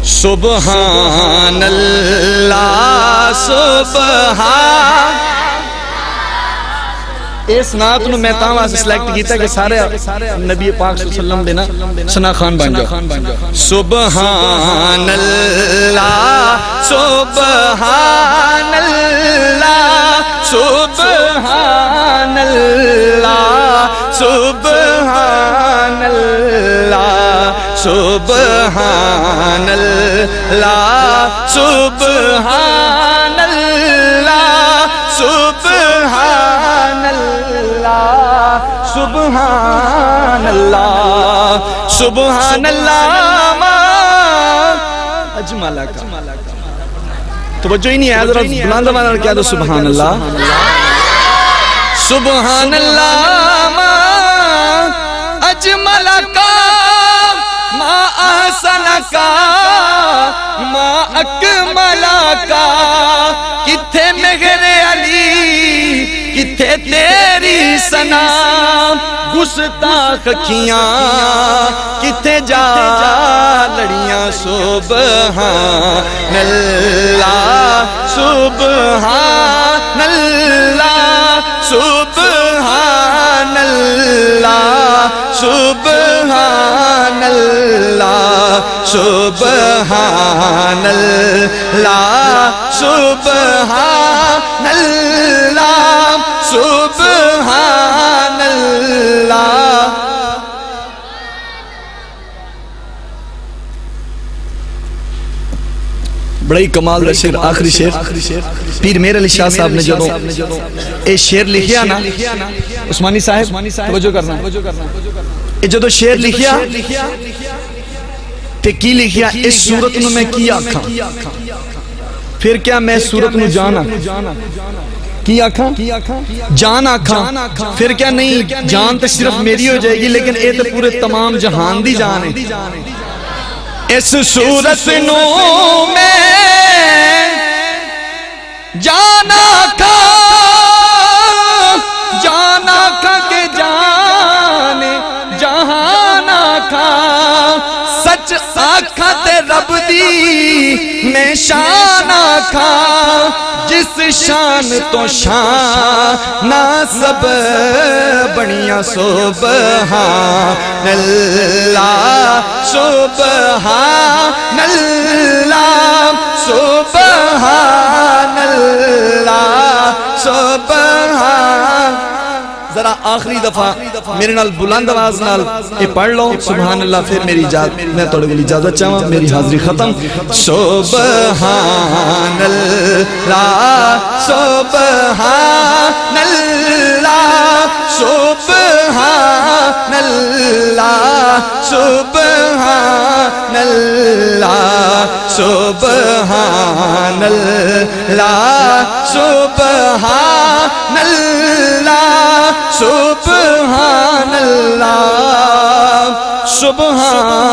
سبحان اللہ سبحان اس نعت نو میں تاں واسطے سلیکٹ کیتا کہ سارے نبی پاک صلی اللہ علیہ وسلم دے نا ثنا خان بن جاؤ. سبحان اللہ سبحان اللہ سبحان اللہ سبحان اللہ سبحان اللہ سبحان اللہ سبحان اللہ سبحان اللہ سبحان اللہ ما اجمل کا. توجہ ہی نہیں ہے ذرا بلند آواز کیا دو سبحان اللہ سبحان اللہ ما اجمل کا ما احسن کا ما اکمل کا. کتھے مہر علی کتھے تیری ثنا گستاخ کھیاں کتھے جا لڑیاں. سبحان اللہ سبحان اللہ سبحان اللہ سبحان اللہ سبحان اللہ سبحان اللہ سبحان اللہ. بڑی کمال دا شعر آخری شعر پیر میر علی شاہ صاحب نے جدوں اے شعر لکھیا نا عثمانی صاحب توجہ کرنا اے جدوں شعر لکھیا تے کی لکھیا اس صورت نو میں کی آکھاں پھر کیا میں صورت نو جان آکھاں کی آکھاں جان آکھاں پھر کیا نہیں جان تے صرف میری ہو جائے گی لیکن اے تے پورے تمام جہان دی جان ہے. اس صورت نو میں جانا کھا کہ جانے جہانا کھا سچ آکھا تے رب دی میں شان آکھا جس شان تو شان سب بنیاں. سبحان اللہ سبحان اللہ سبحان اللہ سبحان. ذرا آخری دفعہ میرے نال بلند آواز نال اے پڑھ لو سبحان اللہ پھر میری اجازت میں تھوڑے کو اجازت چاہواں میری حاضری ختم. سبحان اللہ سبحان اللہ سبحان اللہ سبحان اللہ سبحان اللہ سبحان اللہ سبحان اللہ سبحان